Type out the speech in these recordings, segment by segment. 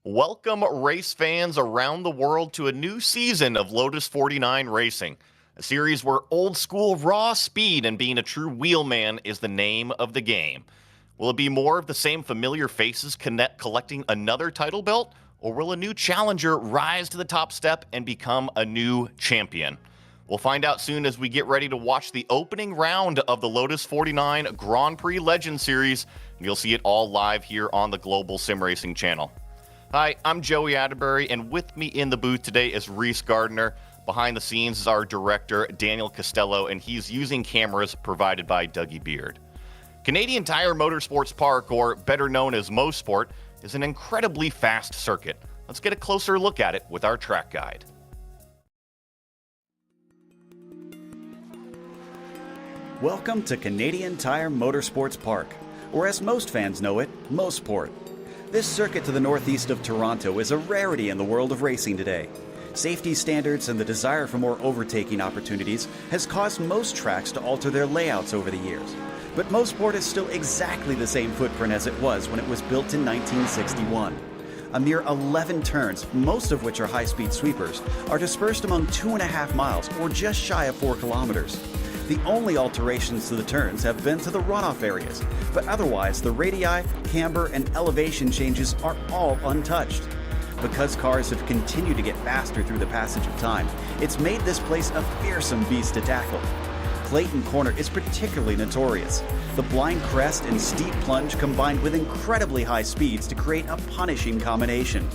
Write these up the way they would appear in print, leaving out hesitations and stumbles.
Welcome, race fans around the world, to a new season of Lotus 49 Racing, a series where old-school raw speed and being a true wheelman is the name of the game. Will it be more of the same familiar faces collecting another title belt, or will a new challenger rise to the top step and become a new champion? We'll find out soon as we get ready to watch the opening round of the Lotus 49 Grand Prix Legend Series, and you'll see it all live here on the Global Sim Racing channel. Hi, I'm Joey Atterbury, and with me in the booth today is Reese Gardner. Behind the scenes is our director, Daniel Costello, and he's using cameras provided by Dougie Beard. Canadian Tire Motorsports Park, or better known as Mosport, is an incredibly fast circuit. Let's get a closer look at it with our track guide. Welcome to Canadian Tire Motorsports Park, or as most fans know it, Mosport. This circuit to the northeast of Toronto is a rarity in the world of racing today. Safety standards and the desire for more overtaking opportunities has caused most tracks to alter their layouts over the years. But Mosport is still exactly the same footprint as it was when it was built in 1961. A mere 11 turns, most of which are high-speed sweepers, are dispersed among 2.5 miles, or just shy of 4 kilometers. The only alterations to the turns have been to the runoff areas, but otherwise the radii, camber, and elevation changes are all untouched. Because cars have continued to get faster through the passage of time, it's made this place a fearsome beast to tackle. Clayton Corner is particularly notorious. The blind crest and steep plunge combined with incredibly high speeds to create a punishing combination.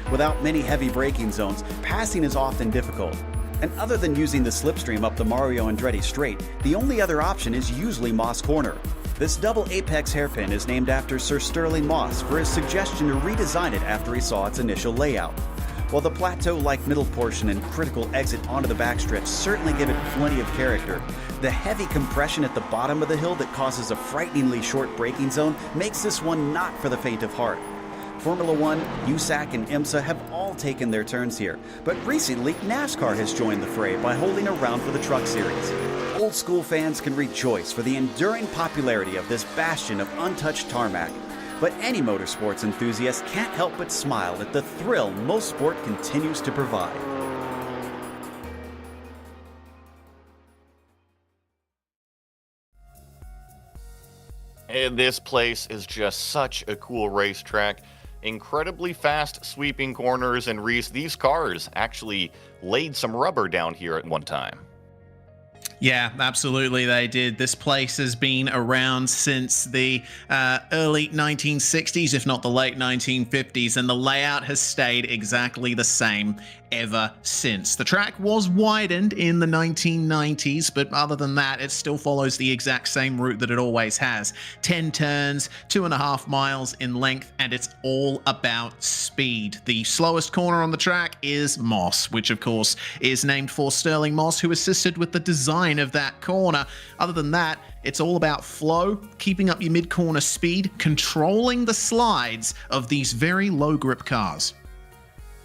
Without many heavy braking zones, passing is often difficult. And other than using the slipstream up the Mario Andretti straight, the only other option is usually Moss Corner. This double apex hairpin is named after Sir Sterling Moss for his suggestion to redesign it after he saw its initial layout. While the plateau-like middle portion and critical exit onto the backstretch certainly give it plenty of character, the heavy compression at the bottom of the hill that causes a frighteningly short braking zone makes this one not for the faint of heart. Formula One, USAC, and IMSA have all taken their turns here, but recently NASCAR has joined the fray by holding a round for the Truck Series. Old school fans can rejoice for the enduring popularity of this bastion of untouched tarmac, but any motorsports enthusiast can't help but smile at the thrill Mosport continues to provide. And this place is just such a cool racetrack. Incredibly fast sweeping corners, and Reese, these cars actually laid some rubber down here at one time. Yeah, absolutely they did. This place has been around since the early 1960s, if not the late 1950s, and the layout has stayed exactly the same ever since. The track was widened in the 1990s, but other than that, it still follows the exact same route that it always has. 10 turns, 2.5 miles in length, and it's all about speed. The slowest corner on the track is Moss, which of course is named for Sterling Moss, who assisted with the design of that corner. Other than that, it's all about flow, keeping up your mid-corner speed, controlling the slides of these very low grip cars.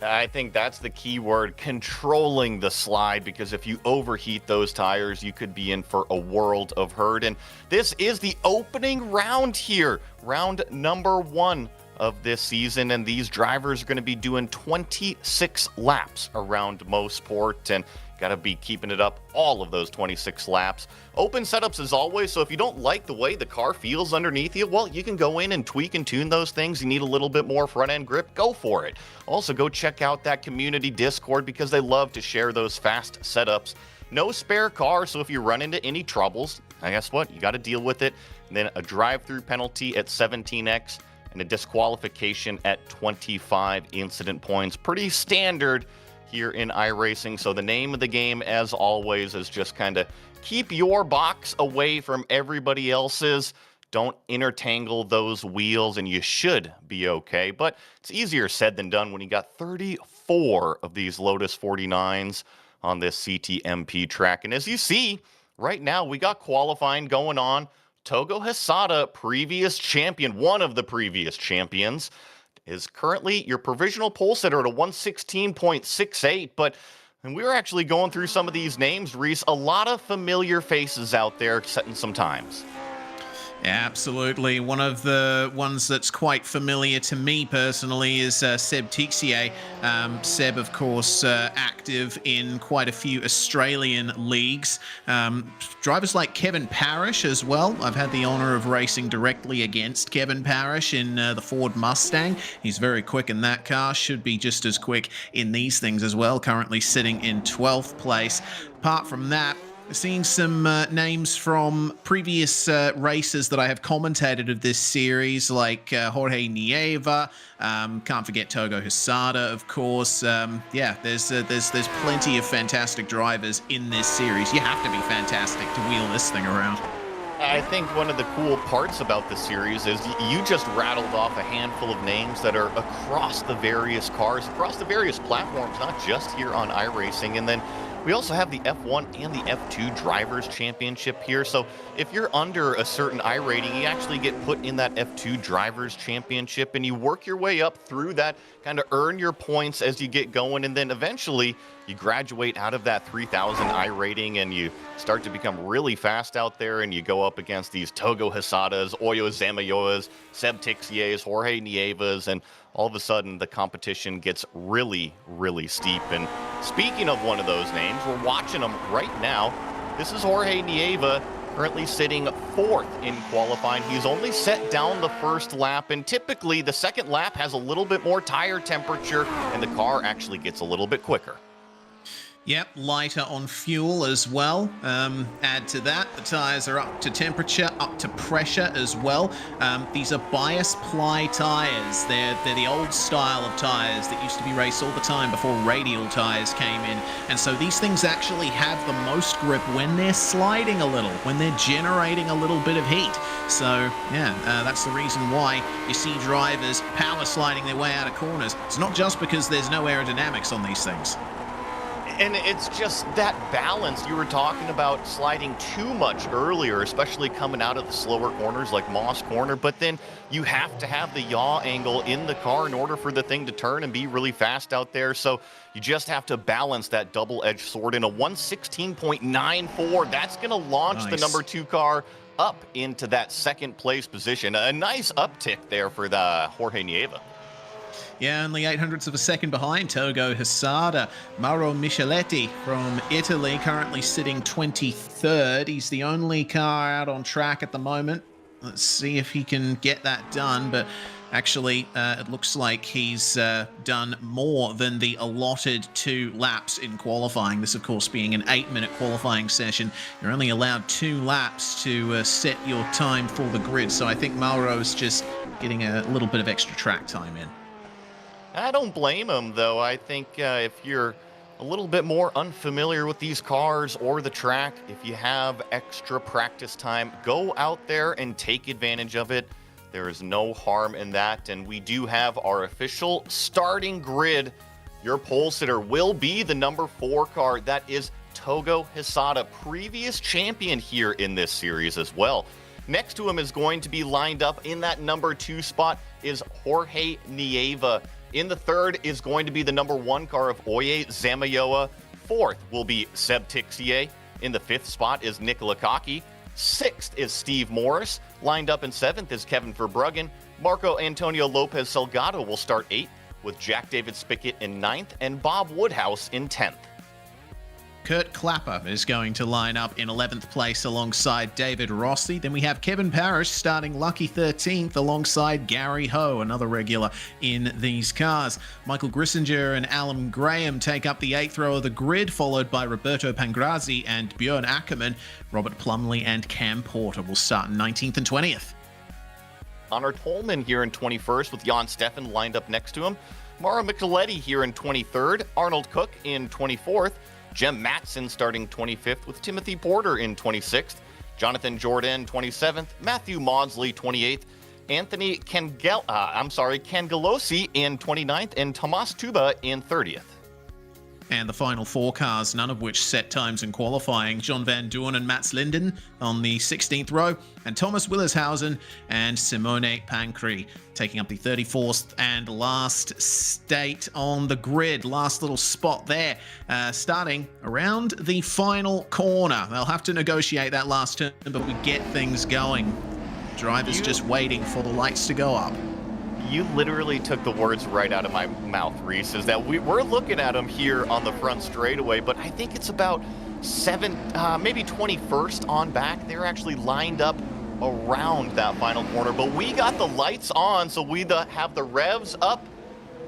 I think that's the key word, controlling the slide, because if you overheat those tires, you could be in for a world of hurt. And this is the opening round here, round number 1 of this season, and these drivers are going to be doing 26 laps around Mosport, and got to be keeping it up all of those 26 laps. Open setups as always, so if you don't like the way the car feels underneath you, well, you can go in and tweak and tune those things. You need a little bit more front end grip, go for it. Also, go check out that community Discord, because they love to share those fast setups. No spare car, so if you run into any troubles, guess what? You got to deal with it. And then a drive-through penalty at 17x and a disqualification at 25 incident points. Pretty standard here in iRacing. So the name of the game, as always, is just kind of keep your box away from everybody else's. Don't intertangle those wheels, and you should be okay. But it's easier said than done when you got 34 of these Lotus 49s on this CTMP track. And as you see, right now we got qualifying going on. Togo Hisada, previous champion, one of the previous champions, is currently your provisional pole sitter at a 116.68, but And we were actually going through some of these names, Reese. A lot of familiar faces out there setting some times. Yeah, absolutely. One of the ones that's quite familiar to me personally is Seb Tixier. Seb, of course, active in quite a few Australian leagues. Drivers like Kevin Parrish as well. I've had the honor of racing directly against Kevin Parrish in the Ford Mustang. He's very quick in that car, should be just as quick in these things as well, currently sitting in 12th place. Apart from that, seeing some names from previous races that I have commentated of this series, like Jorge Nieva. Can't forget Togo Hisada, of course. Yeah, there's plenty of fantastic drivers in this series. You have to be fantastic to wheel this thing around. I think one of the cool parts about the series is you just rattled off a handful of names that are across the various cars, across the various platforms, not just here on iRacing. And then we also have the F1 and the F2 Drivers' Championship here. So if you're under a certain I rating, you actually get put in that F2 Drivers' Championship, and you work your way up through that, kind of earn your points as you get going, and then eventually you graduate out of that 3,000 I rating, and you start to become really fast out there, and you go up against these Togo Hisadas, Oyo Zamayoas, Seb Tixiers, Jorge Nievas, and all of a sudden the competition gets really, really steep. And speaking of one of those names, we're watching them right now. This is Jorge Nieva, currently sitting 4th in qualifying. He's only set down the first lap, and typically the second lap has a little bit more tire temperature, and the car actually gets a little bit quicker. Yep, lighter on fuel as well. Add to that, the tyres are up to temperature, up to pressure as well. These are bias ply tyres. They're the old style of tyres that used to be raced all the time before radial tyres came in. And so these things actually have the most grip when they're sliding a little, when they're generating a little bit of heat. So, yeah, that's the reason why you see drivers power sliding their way out of corners. It's not just because there's no aerodynamics on these things. And it's just that balance. You were talking about sliding too much earlier, especially coming out of the slower corners like Moss Corner, but then you have to have the yaw angle in the car in order for the thing to turn and be really fast out there. So you just have to balance that double-edged sword in a 116.94. That's going to launch the number 2 car up into that second place position. A nice uptick there for the Jorge Nieva. Yeah, only 0.08 of a second behind Togo Hisada. Mauro Micheletti from Italy, currently sitting 23rd. He's the only car out on track at the moment. Let's see if he can get that done, but actually it looks like he's done more than the allotted 2 laps in qualifying. This, of course, being an 8-minute qualifying session. You're only allowed 2 laps to set your time for the grid, so I think Mauro's just getting a little bit of extra track time in. I don't blame him, though. I think if you're a little bit more unfamiliar with these cars or the track, if you have extra practice time, go out there and take advantage of it. There is no harm in that. And we do have our official starting grid. Your pole sitter will be the number 4 car. That is Togo Hisada, previous champion here in this series as well. Next to him is going to be lined up in that number 2 spot is Jorge Nieva. In the 3rd is going to be the number 1 car of Oye Zamayoa. 4th will be Seb Tixier. In the 5th spot is Nicola Kaki. 6th is Steve Maurice. Lined up in 7th is Kevin Verbruggen. Marco Antonio Lopez Salgado will start 8th, with Jack David Spickett in 9th and Bob Woodhouse in 10th. Kurt Clapper is going to line up in 11th place alongside David Rossi. Then we have Kevin Parrish starting lucky 13th alongside Gary Ho, another regular in these cars. Michael Grissinger and Alan Graham take up the 8th row of the grid, followed by Roberto Pangrazzi and Björn Ackerman. Robert Plumley and Cam Porter will start in 19th and 20th. Connor Tolman here in 21st with Jan Steffen lined up next to him. Mauro Micheletti here in 23rd. Arnold Cook in 24th. Jem Matson starting 25th with Timothy Porter in 26th, Jonathan Jordan 27th, Matthew Maudsley 28th, Anthony Cangelosi in 29th, and Tomas Tuba in 30th. And the final 4 cars, none of which set times in qualifying. John Van Doorn and Mats Linden on the 16th row, and Thomas Willershausen and Simone Pancri taking up the 34th and last state on the grid. Last little spot there, starting around the final corner. They'll have to negotiate that last turn, but we get things going. Drivers just waiting for the lights to go up. You literally took the words right out of my mouth, Reese, is that we're looking at them here on the front straightaway, but I think it's about maybe 21st on back. They're actually lined up around that final corner, but we got the lights on, so we have the revs up,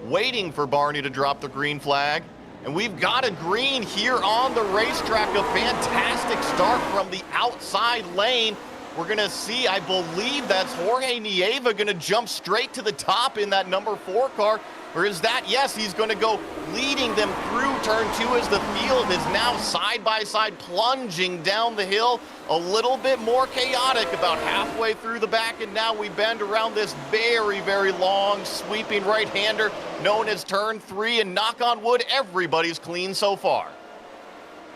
waiting for Barney to drop the green flag. And we've got a green here on the racetrack. A fantastic start from the outside lane. We're going to see, I believe that's Jorge Nieva going to jump straight to the top in that number 4 car. Or is that, yes, he's going to go leading them through turn 2 as the field is now side by side plunging down the hill. A little bit more chaotic about halfway through the back, and now we bend around this very, very long sweeping right-hander known as turn 3, and knock on wood, everybody's clean so far.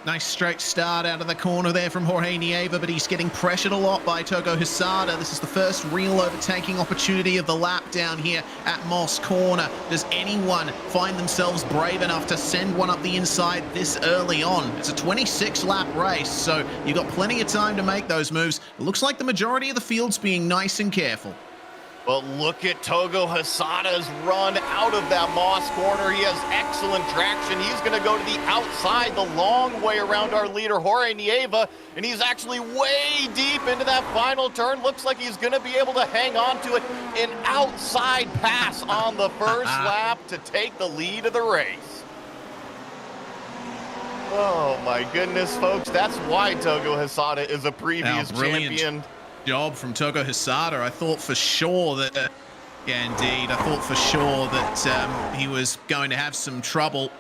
Nice straight start out of the corner there from Jorge Nieva, but he's getting pressured a lot by Togo Hisada. This is the first real overtaking opportunity of the lap down here at Moss Corner. Does anyone find themselves brave enough to send one up the inside this early on? It's a 26-lap race, so you've got plenty of time to make those moves. It looks like the majority of the field's being nice and careful. Well, look at Togo Hisada's run out of that Moss corner. He has excellent traction. He's going to go to the outside, the long way around our leader, Jorge Nieva, and he's actually way deep into that final turn. Looks like he's going to be able to hang on to it. An outside pass on the first lap to take the lead of the race. Oh, my goodness, folks. That's why Togo Hisada is a previous champion. Job from Togo Hisada. I thought for sure that, yeah, indeed, I thought for sure that he was going to have some trouble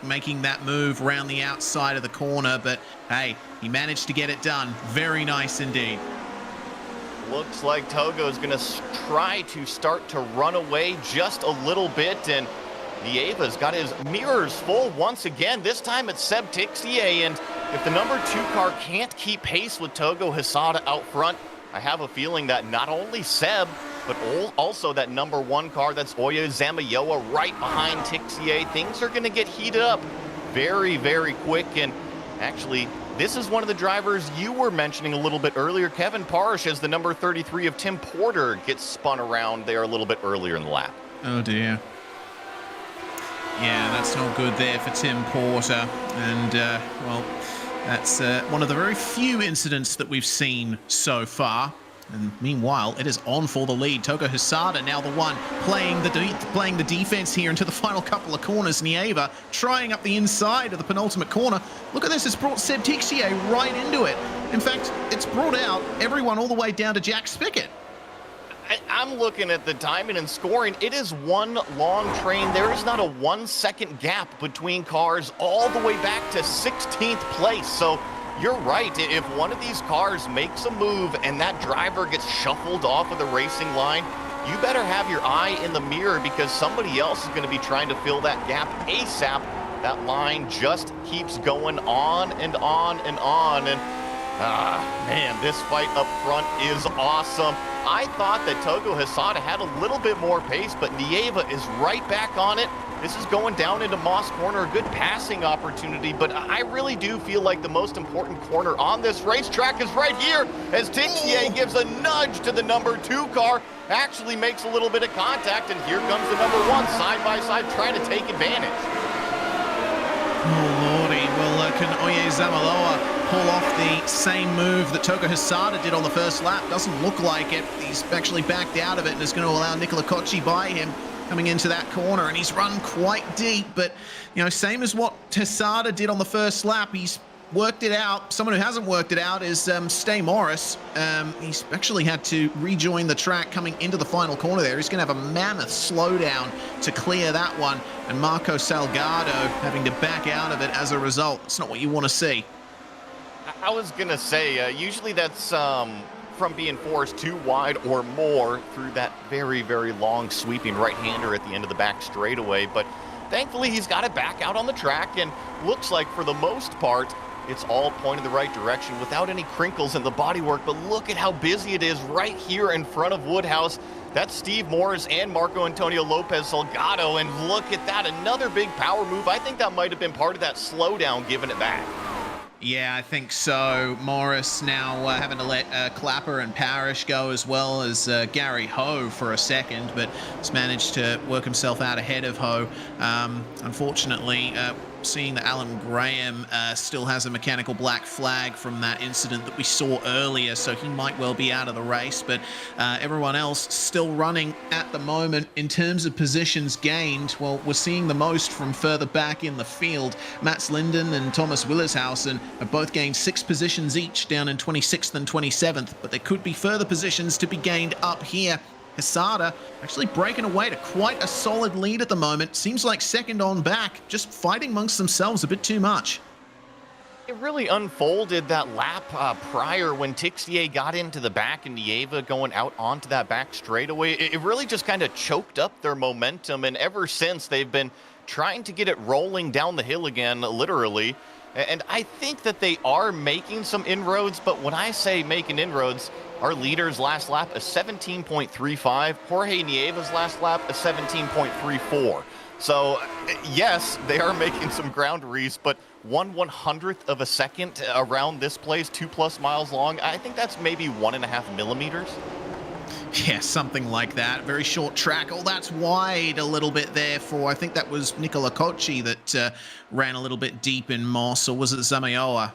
making that move around the outside of the corner, but hey, he managed to get it done. Very nice indeed. Looks like Togo is going to try to start to run away just a little bit, and Nieva's got his mirrors full once again. This time it's Seb Tixier, and if the number 2 car can't keep pace with Togo Hisada out front, I have a feeling that not only Seb, but also that number 1 car, that's Oya Zamayoa, right behind Tixier. Things are going to get heated up very, very quick, and actually, this is one of the drivers you were mentioning a little bit earlier. Kevin Parrish, as the number 33 of Tim Porter, gets spun around there a little bit earlier in the lap. Oh, dear. Yeah, that's not good there for Tim Porter. And, well, that's one of the very few incidents that we've seen so far. And meanwhile, it is on for the lead. Togo Hisada now the one playing the defense here into the final couple of corners. Nieva trying up the inside of the penultimate corner. Look at this, it's brought Seb Tixier right into it. In fact, it's brought out everyone all the way down to Jack Spickett. I'm looking at the timing and scoring. It is one long train. There is not a 1 second gap between cars all the way back to 16th place. So you're right. If one of these cars makes a move and that driver gets shuffled off of the racing line, you better have your eye in the mirror, because somebody else is going to be trying to fill that gap ASAP. That line just keeps going on and on and on. And man, this fight up front is awesome. I thought that Togo Hisada had a little bit more pace, but Nieva is right back on it. This is going down into Moss Corner, a good passing opportunity, but I really do feel like the most important corner on this racetrack is right here, as Tixier gives a nudge to the number 2 car, actually makes a little bit of contact, and here comes the number 1 side by side trying to take advantage. Oh, lordy. Well, can Oye Zamaloa pull off the same move that Togo Hisada did on the first lap? Doesn't look like it. He's actually backed out of it and is going to allow Nicola Cocci by him coming into that corner, and he's run quite deep, but, you know, same as what Hisada did on the first lap, he's worked it out. Someone who hasn't worked it out is Stay Morris. He's actually had to rejoin the track coming into the final corner there. He's going to have a mammoth slowdown to clear that one, and Marco Salgado having to back out of it as a result. It's not what you want to see. I was going to say, usually that's from being forced too wide or more through that very, very long sweeping right-hander at the end of the back straightaway. But thankfully he's got it back out on the track, and looks like for the most part, it's all pointing the right direction without any crinkles in the bodywork. But look at how busy it is right here in front of Woodhouse. That's Steve Morris and Marco Antonio Lopez Salgado, and look at that, another big power move. I think that might have been part of that slowdown, giving it back. Yeah, I think so. Morris now having to let Clapper and Parrish go, as well as Gary Ho for a second, but has managed to work himself out ahead of Ho. Unfortunately, seeing that Alan Graham still has a mechanical black flag from that incident that we saw earlier, so he might well be out of the race, but everyone else still running at the moment. In terms of positions gained, well, we're seeing the most from further back in the field. Mats Linden and Thomas Willershausen have both gained 6 positions each, down in 26th and 27th, but there could be further positions to be gained up here. Hesada actually breaking away to quite a solid lead at the moment. Seems like second on back, just fighting amongst themselves a bit too much. It really unfolded that lap prior when Tixier got into the back and Nieva going out onto that back straightaway. It really just kind of choked up their momentum, and ever since they've been trying to get it rolling down the hill again, literally. And I think that they are making some inroads, but when I say making inroads, our leader's last lap a 17.35, Jorge Nieva's last lap a 17.34. So yes, they are making some ground, Reese, but 1/100th of a second around this place, 2+ miles long. I think that's maybe 1.5 millimeters. Yeah, something like that. Very short track. Oh, that's wide a little bit there for, I think that was Nicola Cocci that ran a little bit deep in Moss, or was it Zamayoa?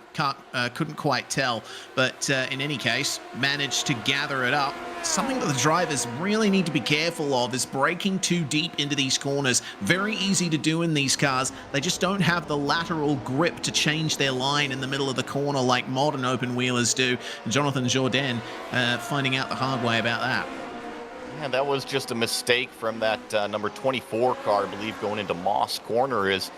Couldn't quite tell. But in any case, managed to gather it up. Something that the drivers really need to be careful of is braking too deep into these corners. Very easy to do in these cars. They just don't have the lateral grip to change their line in the middle of the corner like modern open wheelers do. And Jonathan Jourdain finding out the hard way about that. Yeah, that was just a mistake from that number 24 car, I believe, going into Moss Corner, is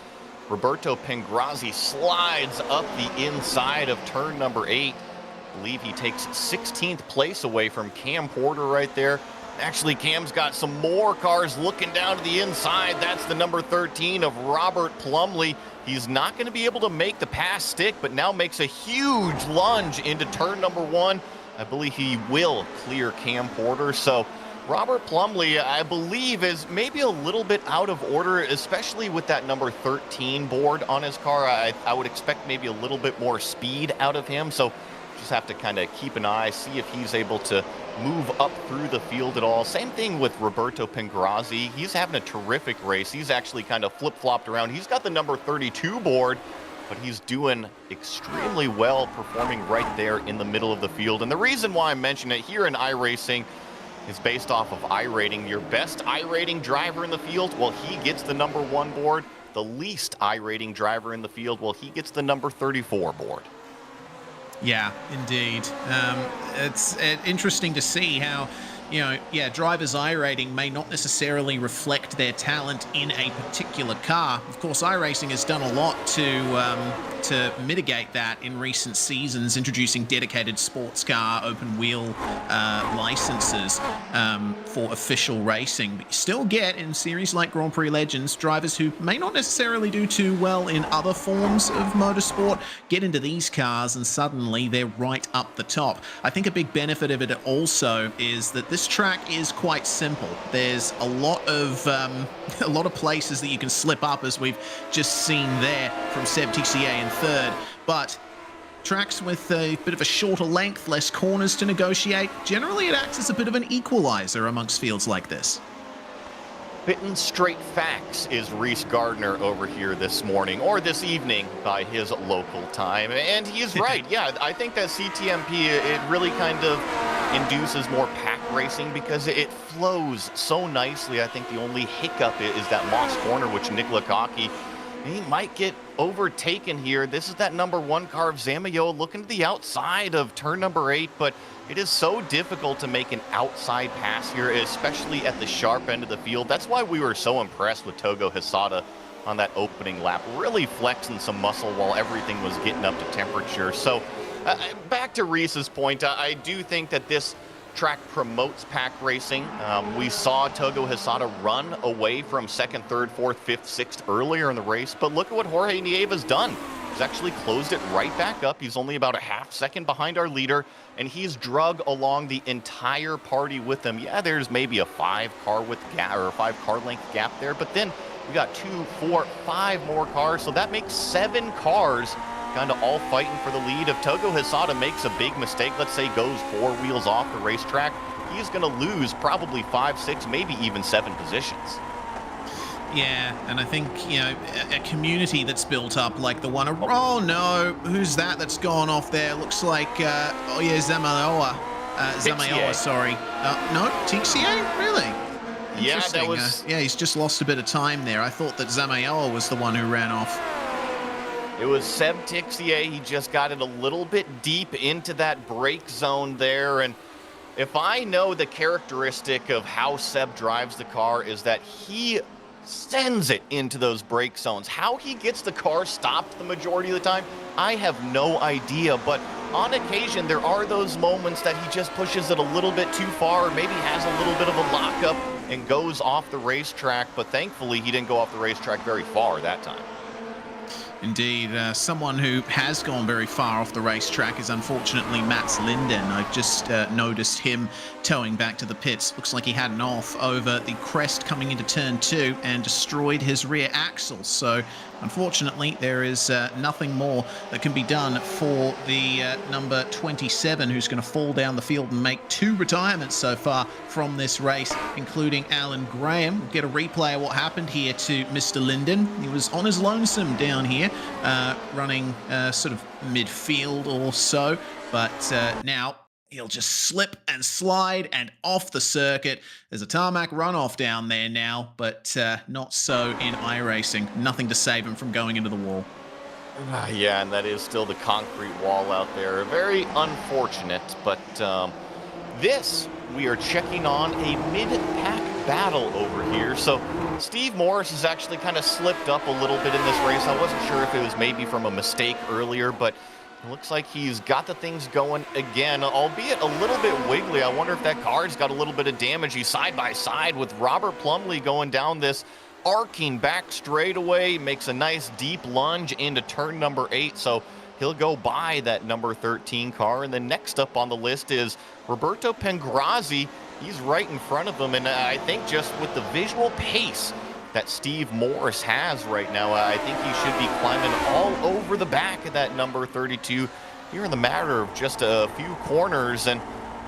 Roberto Pengrazzi slides up the inside of turn number 8. I believe he takes 16th place away from Cam Porter right there. Actually, Cam's got some more cars looking down to the inside. That's the number 13 of Robert Plumley. He's not going to be able to make the pass stick, but now makes a huge lunge into turn number 1. I believe he will clear Cam Porter. So Robert Plumley, I believe, is maybe a little bit out of order, especially with that number 13 board on his car. I would expect maybe a little bit more speed out of him. So just have to kind of keep an eye, see if he's able to move up through the field at all. Same thing with Roberto Pengrazzi. He's having a terrific race. He's actually kind of flip-flopped around. He's got the number 32 board, but he's doing extremely well, performing right there in the middle of the field. And the reason why I mention it here in iRacing is based off of iRating. Your best iRating driver in the field, well, he gets the number 1 board. The least iRating driver in the field, well, he gets the number 34 board. Yeah, indeed. It's interesting to see how, drivers' iRating may not necessarily reflect their talent in a particular car. Of course, iRacing has done a lot to mitigate that in recent seasons, introducing dedicated sports car open wheel licenses for official racing. But you still get, in series like Grand Prix Legends, drivers who may not necessarily do too well in other forms of motorsport get into these cars and suddenly they're right up the top. I think a big benefit of it also is that this track is quite simple. There's a lot of places that you can slip up, as we've just seen there from Seb Tixier in third, but tracks with a bit of a shorter length, less corners to negotiate, generally it acts as a bit of an equalizer amongst fields like this. Spitting straight facts is Reese Gardner over here this morning, or this evening by his local time. And he is right. Yeah, I think that CTMP, it really kind of induces more pack racing because it flows so nicely. I think the only hiccup is that Moss Corner, which Nicola Cocci, he might get overtaken here. This is that number 1 car of Zamayo looking to the outside of turn number 8, but it is so difficult to make an outside pass here, especially at the sharp end of the field. That's why we were so impressed with Togo Hesada on that opening lap, really flexing some muscle while everything was getting up to temperature. So back to Reese's point, I do think that this track promotes pack racing. We saw Togo Hesada run away from second, third, fourth, fifth, sixth earlier in the race, but look at what Jorge Nieva's done. He's actually closed it right back up. He's only about a half second behind our leader, and he's drug along the entire party with him. Yeah, there's maybe a 5-car length gap there, but then we got 2, 4, 5 more cars, so that makes 7 cars kind of all fighting for the lead. If Togo Hesada makes a big mistake, let's say goes 4 wheels off the racetrack, he's going to lose probably 5, 6, maybe even 7 positions. Yeah, and I think, you know, a community that's built up like the one... Oh, no, who's that that's gone off there? Looks like, oh, yeah, Zamaoa, sorry. No, Tixier? Really? Yeah, that was... yeah, he's just lost a bit of time there. I thought that Zamaoa was the one who ran off. It was Seb Tixier. He just got it a little bit deep into that brake zone there. And if I know the characteristic of how Seb drives the car is that he sends it into those brake zones. How he gets the car stopped the majority of the time, I have no idea. But on occasion, there are those moments that he just pushes it a little bit too far, or maybe has a little bit of a lockup and goes off the racetrack. But thankfully, he didn't go off the racetrack very far that time. Indeed, someone who has gone very far off the racetrack is unfortunately Mats Linden. I've just noticed him towing back to the pits. Looks like he had an off over the crest coming into turn 2 and destroyed his rear axle. So unfortunately, there is nothing more that can be done for the number 27, who's going to fall down the field and make 2 retirements so far from this race, including Alan Graham. We'll get a replay of what happened here to Mr. Linden. He was on his lonesome down here, running sort of midfield or so, but now he'll just slip and slide and off the circuit. There's a tarmac runoff down there now, but not so in iRacing. Nothing to save him from going into the wall. Yeah, and that is still the concrete wall out there. Very unfortunate, but this, we are checking on a mid-pack battle over here. So Steve Maurice has actually kind of slipped up a little bit in this race. I wasn't sure if it was maybe from a mistake earlier, but it looks like he's got the things going again, albeit a little bit wiggly. I wonder if that car's got a little bit of damage. He's side by side with Robert Plumley going down this arcing back straightaway, makes a nice deep lunge into turn number 8. So he'll go by that number 13 car. And then next up on the list is Roberto Pengrazzi. He's right in front of him. And I think just with the visual pace that Steve Maurice has right now, I think he should be climbing all over the back of that number 32 here in the matter of just a few corners, and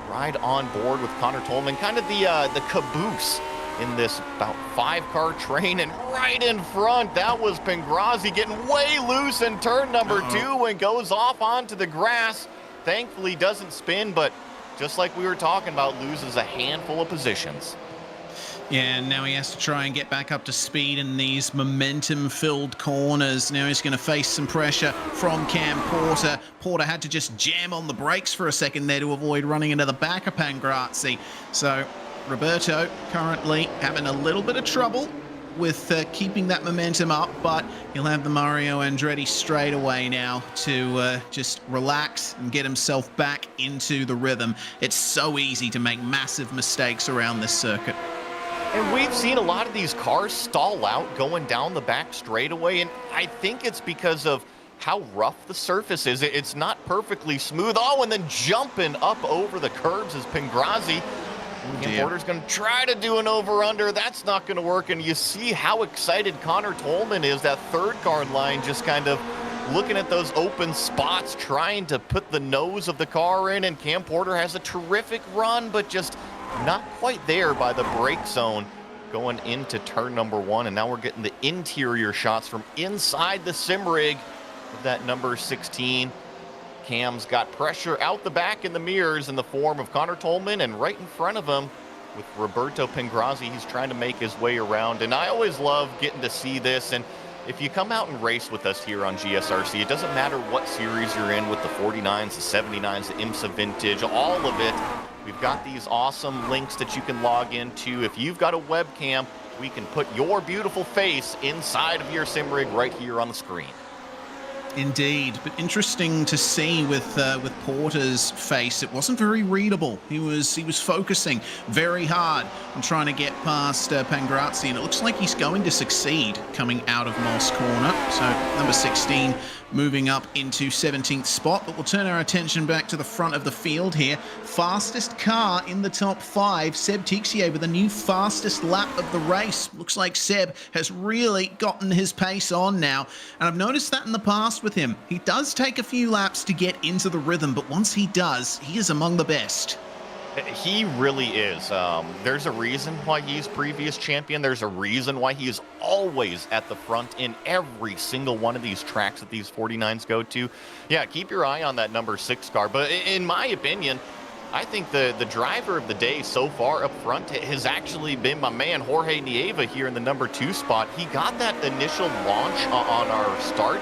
right on board with Connor Tolman, kind of the caboose in this about 5-car train. And right in front, that was Pengrazzi getting way loose in turn number 2 and goes off onto the grass. Thankfully doesn't spin, but just like we were talking about, loses a handful of positions. Yeah, and now he has to try and get back up to speed in these momentum-filled corners. Now he's going to face some pressure from Cam Porter. Porter had to just jam on the brakes for a second there to avoid running into the back of Pengrazzi. So Roberto currently having a little bit of trouble with keeping that momentum up, but he'll have the Mario Andretti straight away now to just relax and get himself back into the rhythm. It's so easy to make massive mistakes around this circuit. And we've seen a lot of these cars stall out going down the back straightaway, and I think it's because of how rough the surface is. It's not perfectly smooth. Oh, and then jumping up over the curbs is Pengrazzi. Cam Porter's going to try to do an over-under. That's not going to work, and you see how excited Connor Tolman is. That third car line just kind of looking at those open spots, trying to put the nose of the car in, and Cam Porter has a terrific run, but just not quite there by the brake zone going into turn number 1. And now we're getting the interior shots from inside the sim rig of that number 16. Cam's got pressure out the back in the mirrors in the form of Connor Tolman, and right in front of him with Roberto Pengrazzi, he's trying to make his way around. And I always love getting to see this. And if you come out and race with us here on GSRC, it doesn't matter what series you're in, with the 49s, the 79s, the IMSA Vintage, all of it. We've got these awesome links that you can log into. If you've got a webcam, we can put your beautiful face inside of your sim rig right here on the screen. Indeed, but interesting to see with Porter's face. It wasn't very readable. He was focusing very hard on trying to get past Pangrazzi, and it looks like he's going to succeed coming out of Moss corner. So number 16 moving up into 17th spot, but we'll turn our attention back to the front of the field here. Fastest car in the top 5, Seb Tixier with a new fastest lap of the race. Looks like Seb has really gotten his pace on now, and I've noticed that in the past with him. He does take a few laps to get into the rhythm, but once he does, he is among the best. He really is. There's a reason why he's previous champion. There's a reason why he is always at the front in every single one of these tracks that these 49s go to. Yeah, keep your eye on that number 6 car. But in my opinion, I think the driver of the day so far up front has actually been my man Jorge Nieva here in the number 2 spot. He got that initial launch on our start.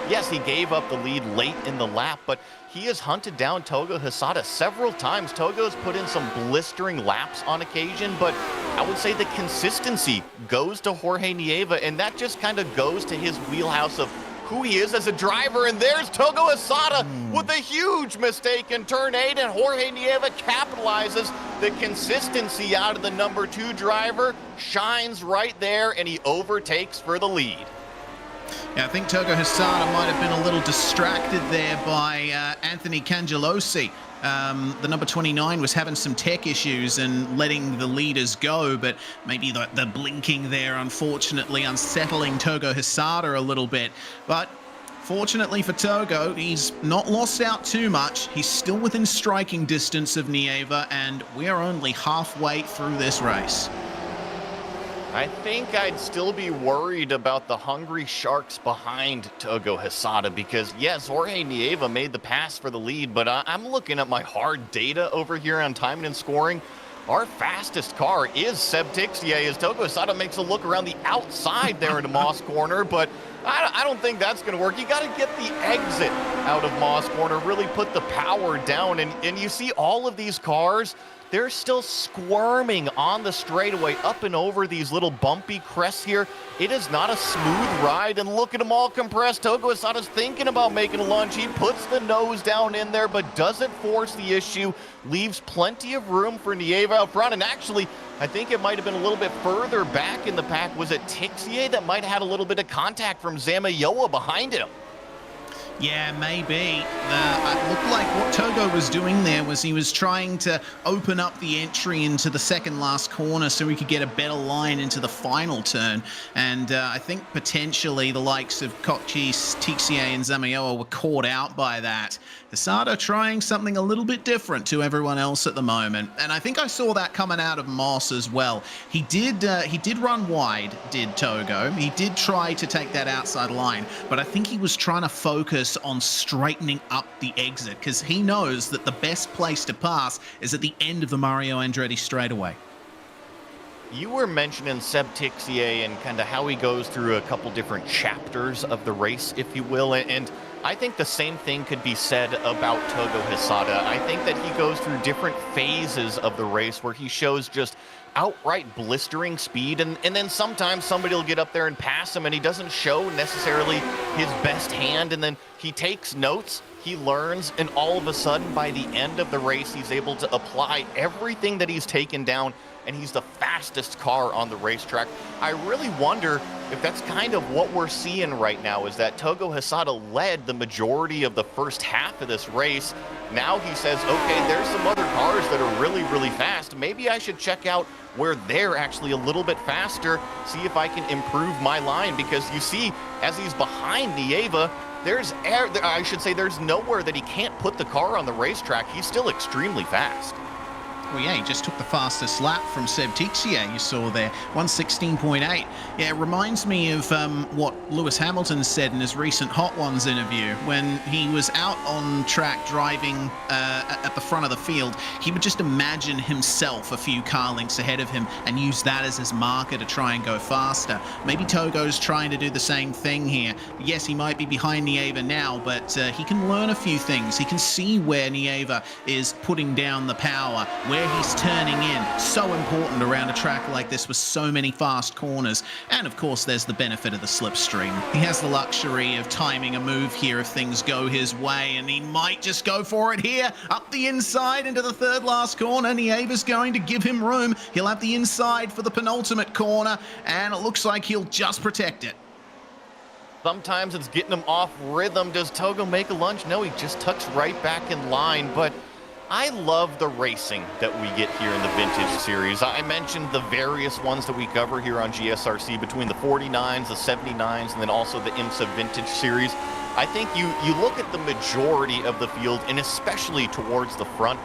Yes, he gave up the lead late in the lap, but he has hunted down Togo Hysata several times. Togo's put in some blistering laps on occasion, but I would say the consistency goes to Jorge Nieva, and that just kind of goes to his wheelhouse of who he is as a driver. And there's Togo Hysata with a huge mistake in turn 8, and Jorge Nieva capitalizes. The consistency out of the number 2 driver shines right there, and he overtakes for the lead. Yeah, I think Togo Hysata might have been a little distracted there by Anthony Cangelosi. The number 29 was having some tech issues and letting the leaders go, but maybe the blinking there, unfortunately, unsettling Togo Hysata a little bit. But fortunately for Togo, he's not lost out too much. He's still within striking distance of Nieva, and we're only halfway through this race. I think I'd still be worried about the hungry sharks behind Togo Hysata because, yes, Jorge Nieva made the pass for the lead, but I'm looking at my hard data over here on timing and scoring. Our fastest car is Seb Tixier as Togo Hysata makes a look around the outside there into Moss Corner, but I don't think that's going to work. You got to get the exit out of Moss Corner, really put the power down, and you see all of these cars, they're still squirming on the straightaway up and over these little bumpy crests here. It is not a smooth ride, and look at them all compressed. Togo Hysata's thinking about making a lunge. He puts the nose down in there, but doesn't force the issue. Leaves plenty of room for Nieva out front, and actually, I think it might have been a little bit further back in the pack. Was it Tixier that might have had a little bit of contact from Zamayoa behind him? Yeah, maybe. It looked like what Togo was doing there was he was trying to open up the entry into the second last corner so he could get a better line into the final turn. And I think potentially the likes of Cochise, Tixier, and Zamayoa were caught out by that. Hysata trying something a little bit different to everyone else at the moment. And I think I saw that coming out of Moss as well. He did run wide, did Togo. He did try to take that outside line, but I think he was trying to focus on straightening up the exit because he knows that the best place to pass is at the end of the Mario Andretti straightaway. You were mentioning Seb Tixier and kind of how he goes through a couple different chapters of the race, if you will, and I think the same thing could be said about Togo Hysata. I think that he goes through different phases of the race where he shows just outright blistering speed, and then sometimes somebody will get up there and pass him and he doesn't show necessarily his best hand, and then he takes notes, he learns, and all of a sudden by the end of the race he's able to apply everything that he's taken down, and he's the fastest car on the racetrack. I really wonder if that's kind of what we're seeing right now, is that Togo Hysata led the majority of the first half of this race. Now he says, okay, there's some other cars that are really, really fast. Maybe I should check out where they're actually a little bit faster, see if I can improve my line, because you see, as he's behind Nieva, there's nowhere that he can't put the car on the racetrack. He's still extremely fast. Well, yeah, he just took the fastest lap from Seb Tixier, you saw there, 1:16.8. Yeah, it reminds me of what Lewis Hamilton said in his recent Hot Ones interview when he was out on track driving at the front of the field. He would just imagine himself a few car lengths ahead of him and use that as his marker to try and go faster. Maybe Togo's trying to do the same thing here. Yes, he might be behind Nieva now, but he can learn a few things. He can see where Nieva is putting down the power, where where he's turning in. So important around a track like this with so many fast corners. And of course, there's the benefit of the slipstream. He has the luxury of timing a move here if things go his way, and he might just go for it here. Up the inside into the third last corner. Nieva's going to give him room. He'll have the inside for the penultimate corner, and it looks like he'll just protect it. Sometimes it's getting him off rhythm. Does Togo make a lunge? No, he just tucks right back in line. But I love the racing that we get here in the Vintage Series. I mentioned the various ones that we cover here on GSRC between the 49s, the 79s, and then also the IMSA Vintage Series. I think you look at the majority of the field, and especially towards the front,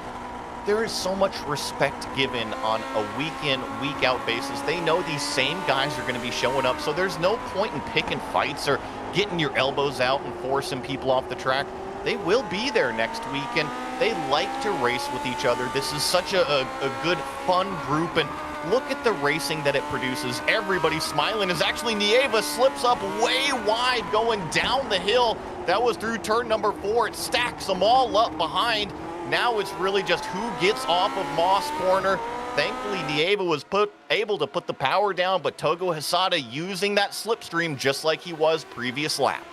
there is so much respect given on a week-in, week-out basis. They know these same guys are going to be showing up, so there's no point in picking fights or getting your elbows out and forcing people off the track. They will be there next week, and they like to race with each other. This is such a good, fun group, and look at the racing that it produces. Everybody smiling as actually Nieva slips up way wide going down the hill. That was through turn number 4. It stacks them all up behind. Now it's really just who gets off of Moss Corner. Thankfully, Nieva was able to put the power down, but Togo Hesada using that slipstream just like he was previous lap.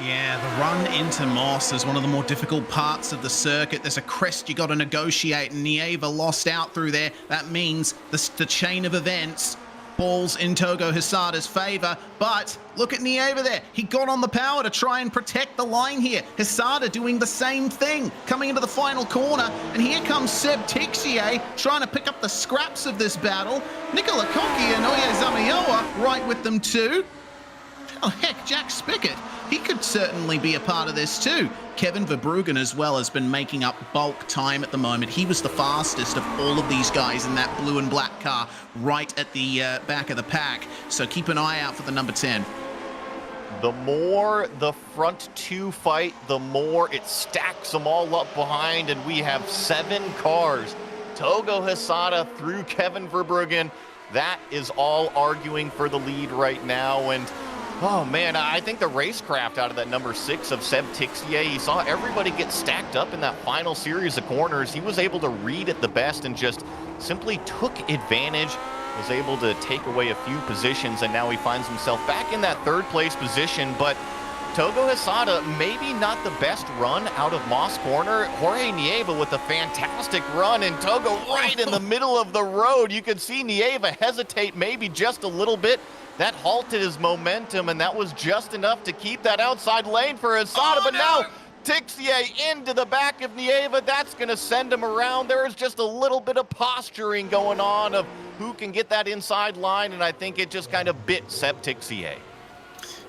Yeah, the run into Moss is one of the more difficult parts of the circuit. There's a crest you got to negotiate, and Nieva lost out through there. That means the chain of events balls in Togo Hesada's favor, but look at Nieva there. He got on the power to try and protect the line here. Hesada doing the same thing, coming into the final corner, and here comes Seb Tixier trying to pick up the scraps of this battle. Nicola Koki and Oye Zamioa right with them too. Oh heck, Jack Spickett, he could certainly be a part of this too. Kevin Verbruggen as well has been making up bulk time at the moment. He was the fastest of all of these guys in that blue and black car right at the back of the pack. So keep an eye out for the number 10. The more the front two fight, the more it stacks them all up behind, and we have 7 cars. Togo Hesada through Kevin Verbruggen. That is all arguing for the lead right now, and oh man, I think the racecraft out of that number 6 of Seb Tixier, he saw everybody get stacked up in that final series of corners. He was able to read it the best and just simply took advantage, was able to take away a few positions, and now he finds himself back in that 3rd place position. But Togo Hesada, maybe not the best run out of Moss Corner. Jorge Nieva with a fantastic run, and Togo right in the middle of the road. You could see Nieva hesitate maybe just a little bit. That halted his momentum, and that was just enough to keep that outside lane for Hesada. But now Tixier into the back of Nieva. That's going to send him around. There is just a little bit of posturing going on of who can get that inside line, and I think it just kind of bit Seb Tixier.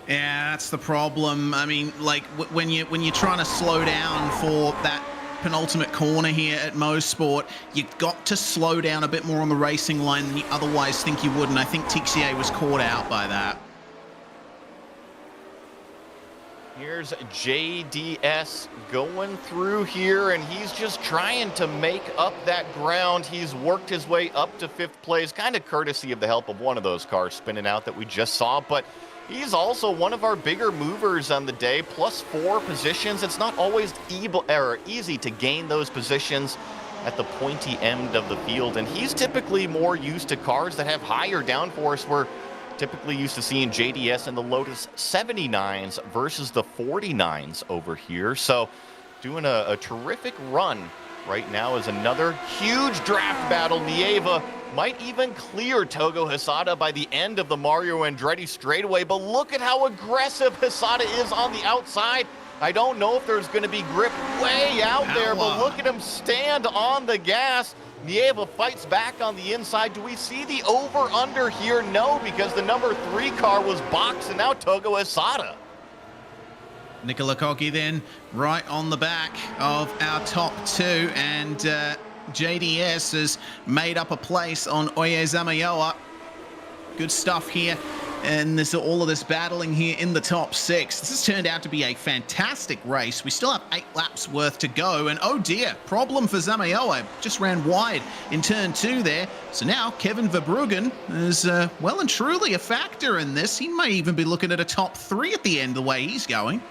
Yeah, that's the problem. I mean, like when you're trying to slow down for that penultimate corner here at Mosport, you've got to slow down a bit more on the racing line than you otherwise think you would, and I think Tixier was caught out by that. Here's JDS going through here, and he's just trying to make up that ground. He's worked his way up to 5th place, kind of courtesy of the help of one of those cars spinning out that we just saw, but he's also one of our bigger movers on the day, +4 positions. It's not always easy to gain those positions at the pointy end of the field, and he's typically more used to cars that have higher downforce. We're typically used to seeing JDS in the Lotus 79s versus the 49s over here. So doing a terrific run right now is another huge draft battle. Nieva might even clear Togo Hesada by the end of the Mario Andretti straightaway, but look at how aggressive Hesada is on the outside. I don't know if there's going to be grip way out there, but look at him stand on the gas. Nieva fights back on the inside. Do we see the over-under here? No, because the number 3 car was boxed, and now Togo Hesada. Nicola Koki then right on the back of our top 2, and JDS has made up a place on Oye Zamioa. Good stuff here. And there's all of this battling here in the top 6. This has turned out to be a fantastic race. We still have 8 laps worth to go. And oh dear, problem for Zamioa. Just ran wide in turn 2 there. So now Kevin Verbruggen is well and truly a factor in this. He may even be looking at a top 3 at the end the way he's going.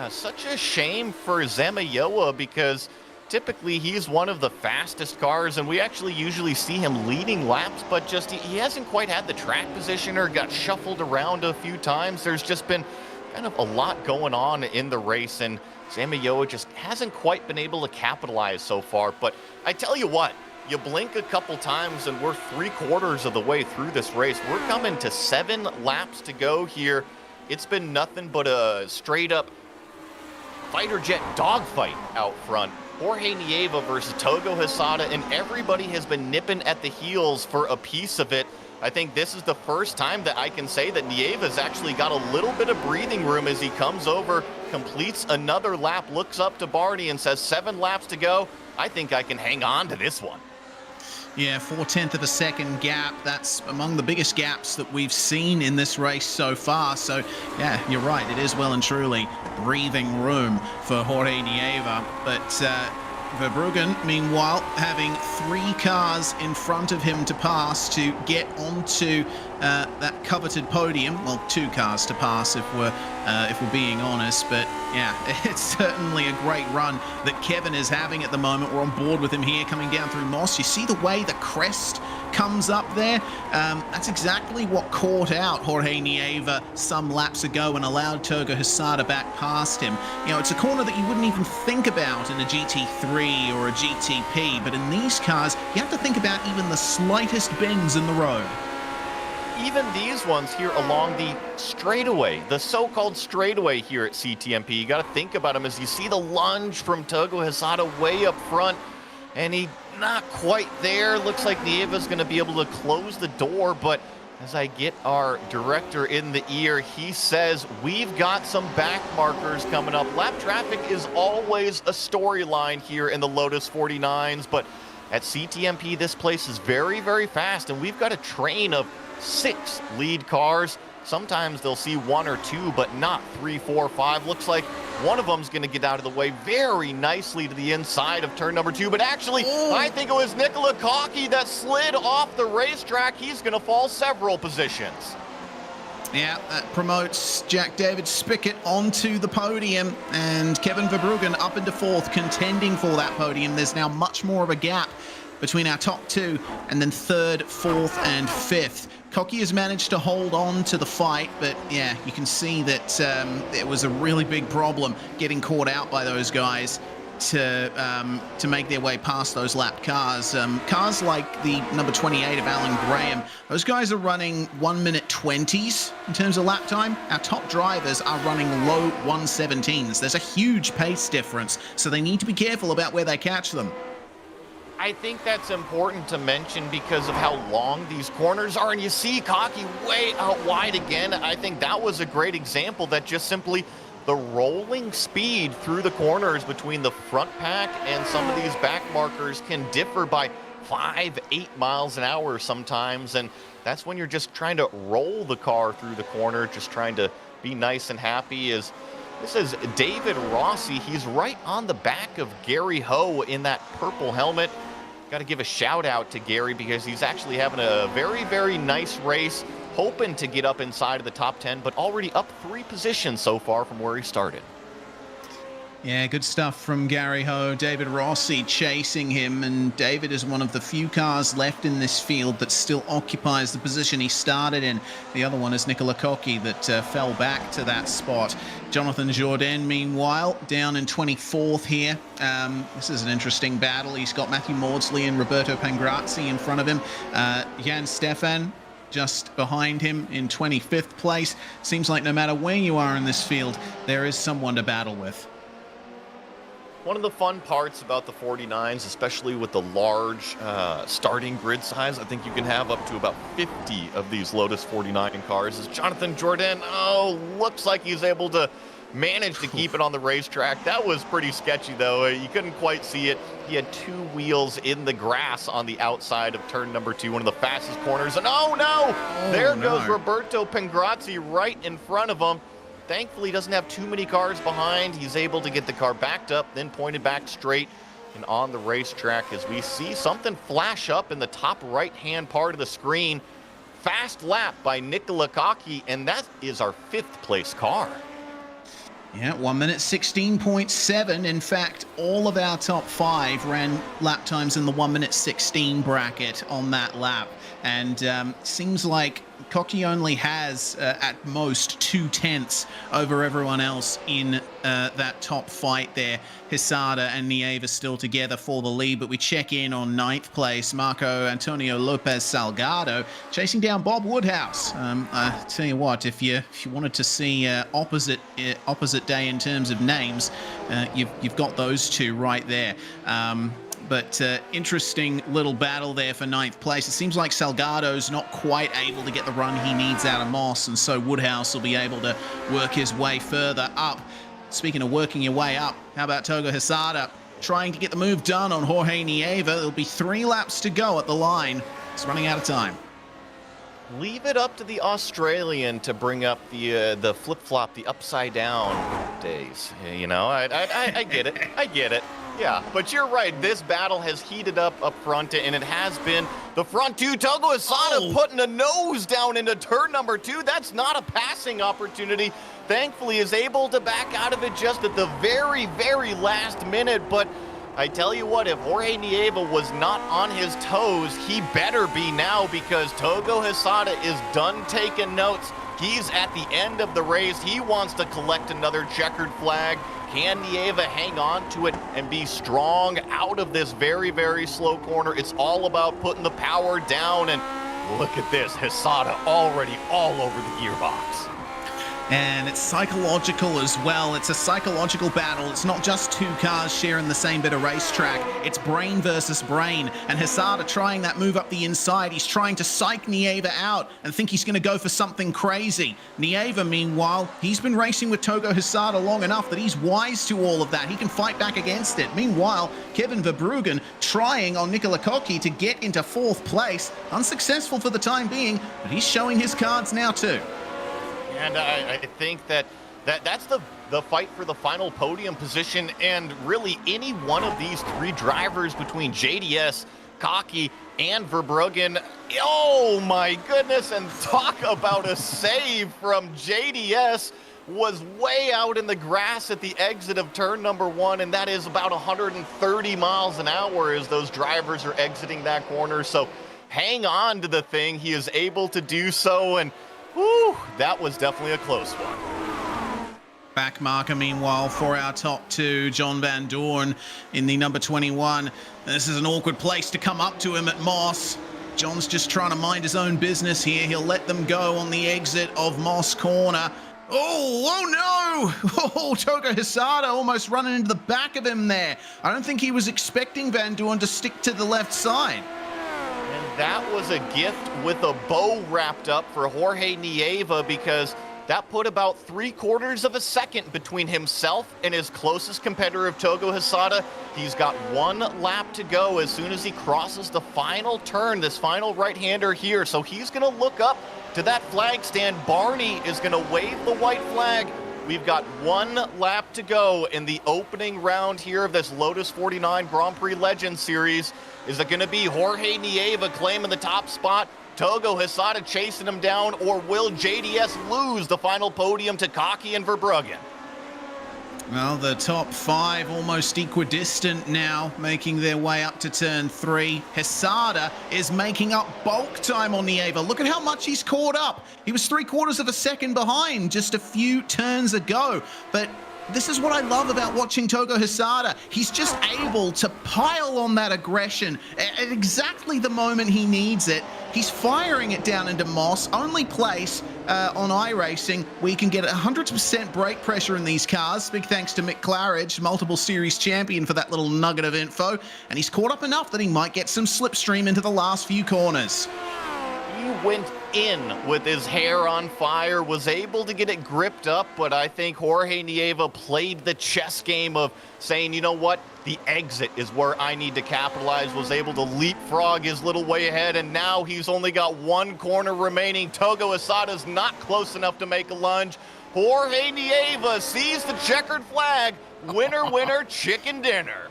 Such a shame for Zamioa, because typically he's one of the fastest cars, and we actually usually see him leading laps, but just he hasn't quite had the track position or got shuffled around a few times. There's just been kind of a lot going on in the race, and Sammy Yoa just hasn't quite been able to capitalize so far. But I tell you what, you blink a couple times and we're 3/4 of the way through this race. We're coming to 7 laps to go here. It's been nothing but a straight up fighter jet dogfight out front. Jorge Nieva versus Togo Hysata, and everybody has been nipping at the heels for a piece of it. I think this is the first time that I can say that Nieva's actually got a little bit of breathing room as he comes over, completes another lap, looks up to Barney and says 7 laps to go. I think I can hang on to this one. Yeah, 4/10 of a second gap. That's among the biggest gaps that we've seen in this race so far. So, yeah, you're right. It is well and truly breathing room for Jorge Nieva. But Verbruggen, meanwhile, having 3 cars in front of him to pass to get onto that coveted podium. Well, 2 cars to pass if we're being honest. But yeah, it's certainly a great run that Kevin is having at the moment. We're on board with him here coming down through Moss. You see the way the crest comes up there? That's exactly what caught out Jorge Nieva some laps ago and allowed Togo Hysata back past him. You know, it's a corner that you wouldn't even think about in a GT3 or a GTP, but in these cars, you have to think about even the slightest bends in the road. Even these ones here along the straightaway, the so-called straightaway here at CTMP, you got to think about them as you see the lunge from Togo Hysata way up front, and he not quite there. Looks like Nieva's going to be able to close the door, but as I get our director in the ear, he says we've got some back markers coming up. Lap traffic is always a storyline here in the Lotus 49s, but at CTMP, this place is very, very fast, and we've got a train of 6 lead cars. Sometimes they'll see 1 or 2, but not 3, 4, 5. Looks like one of them's going to get out of the way very nicely to the inside of turn number 2. But actually, I think it was Nicola Cocky that slid off the racetrack. He's going to fall several positions. Yeah, that promotes Jack David Spickett onto the podium, and Kevin Verbruggen up into 4th, contending for that podium. There's now much more of a gap between our top 2 and then 3rd, 4th, and 5th. Cocky has managed to hold on to the fight, but yeah, you can see that it was a really big problem getting caught out by those guys to make their way past those lapped cars. Cars like the number 28 of Alan Graham, those guys are running 1:20 in terms of lap time. Our top drivers are running low 1:17s. There's a huge pace difference, so they need to be careful about where they catch them. I think that's important to mention because of how long these corners are, and you see Cocky way out wide again. I think that was a great example that just simply the rolling speed through the corners between the front pack and some of these back markers can differ by 5, 8 miles an hour sometimes, and that's when you're just trying to roll the car through the corner, just trying to be nice and happy. This is David Rossi. He's right on the back of Gary Ho in that purple helmet. Got to give a shout out to Gary because he's actually having a very, very nice race, hoping to get up inside of the top 10, but already up 3 positions so far from where he started. Yeah, good stuff from Gary Ho. David Rossi chasing him, and David is one of the few cars left in this field that still occupies the position he started in. The other one is Nicola Cocky that fell back to that spot. Jonathan Jourdain, meanwhile, down in 24th here. This is an interesting battle. He's got Matthew Maudsley and Roberto Pangrazzi in front of him. Jan Stefan just behind him in 25th place. Seems like no matter where you are in this field, there is someone to battle with. One of the fun parts about the 49s, especially with the large starting grid size, I think you can have up to about 50 of these Lotus 49 cars, is Jonathan Jourdain. Oh, looks like he's able to manage to keep it on the racetrack. That was pretty sketchy, though. You couldn't quite see it. He had 2 wheels in the grass on the outside of turn number 2, one of the fastest corners. And oh, no! There goes Roberto Pangrazzi right in front of him. Thankfully, he doesn't have too many cars behind. He's able to get the car backed up, then pointed back straight and on the racetrack as we see something flash up in the top right-hand part of the screen. Fast lap by Nicola Cocky, and that is our 5th place car. Yeah, 1 minute 16.7. In fact, all of our top 5 ran lap times in the 1 minute 16 bracket on that lap. And seems like Cocky only has at most 2/10 over everyone else in that top fight there. Hisada and Nieva still together for the lead, but we check in on 9th place. Marco Antonio Lopez Salgado chasing down Bob Woodhouse. I tell you what, if you wanted to see opposite day in terms of names, you've got those two right there. But interesting little battle there for 9th place. It seems like Salgado's not quite able to get the run he needs out of Moss, and so Woodhouse will be able to work his way further up. Speaking of working your way up, how about Togo Hisada trying to get the move done on Jorge Nieva? There'll be 3 laps to go at the line. It's running out of time. Leave it up to the Australian to bring up the flip-flop, the upside-down days. You know, I get it. I get it. Yeah, but you're right. This battle has heated up front, and it has been the front two. Togo Hisada putting a nose down into turn number 2. That's not a passing opportunity. Thankfully, is able to back out of it just at the very, very last minute. But I tell you what, if Jorge Nieva was not on his toes, he better be now, because Togo Hisada is done taking notes. He's at the end of the race. He wants to collect another checkered flag. Can Nieva hang on to it and be strong out of this very, very slow corner? It's all about putting the power down, and look at this, Hisada already all over the gearbox. And it's psychological as well. It's a psychological battle. It's not just 2 cars sharing the same bit of racetrack. It's brain versus brain. And Hisada trying that move up the inside. He's trying to psych Nieva out and think he's going to go for something crazy. Nieva, meanwhile, he's been racing with Togo Hisada long enough that he's wise to all of that. He can fight back against it. Meanwhile, Kevin Verbruggen trying on Nicola Cocky to get into 4th place. Unsuccessful for the time being, but he's showing his cards now too. And I think that's the fight for the final podium position, and really any one of these 3 drivers between JDS, Cocky, and Verbruggen. Oh my goodness, and talk about a save from JDS. Was way out in the grass at the exit of turn number 1, and that is about 130 miles an hour as those drivers are exiting that corner. So hang on to the thing. He is able to do so, and whew, that was definitely a close one. Back marker, meanwhile, for our top 2, John Van Doorn in the number 21. This is an awkward place to come up to him at Moss. John's just trying to mind his own business here. He'll let them go on the exit of Moss Corner. Oh no! Oh, Togo Hisada almost running into the back of him there. I don't think he was expecting Van Doorn to stick to the left side. That was a gift with a bow wrapped up for Jorge Nieva, because that put about 3/4 of a second between himself and his closest competitor of Togo Hisada. He's got 1 lap to go as soon as he crosses the final turn, this final right-hander here. So he's going to look up to that flag stand. Barney is going to wave the white flag. We've got 1 lap to go in the opening round here of this Lotus 49 Grand Prix Legends Series. Is it going to be Jorge Nieva claiming the top spot, Togo Hisada chasing him down, or will JDS lose the final podium to Cocky and Verbruggen? Well, the top 5 almost equidistant now, making their way up to turn 3. Hisada is making up bulk time on Nieva. Look at how much he's caught up. He was 3/4 of a second behind just a few turns ago. But this is what I love about watching Togo Hisada. He's just able to pile on that aggression at exactly the moment he needs it. He's firing it down into Moss, only place on iRacing where you can get 100% brake pressure in these cars. Big thanks to Mick Claridge, multiple series champion, for that little nugget of info. And he's caught up enough that he might get some slipstream into the last few corners. He went in with his hair on fire, was able to get it gripped up, but I think Jorge Nieva played the chess game of saying, you know what, the exit is where I need to capitalize, was able to leapfrog his little way ahead, and now he's only got 1 corner remaining. Togo Hisada's not close enough to make a lunge. Jorge Nieva sees the checkered flag. Winner, winner, chicken dinner.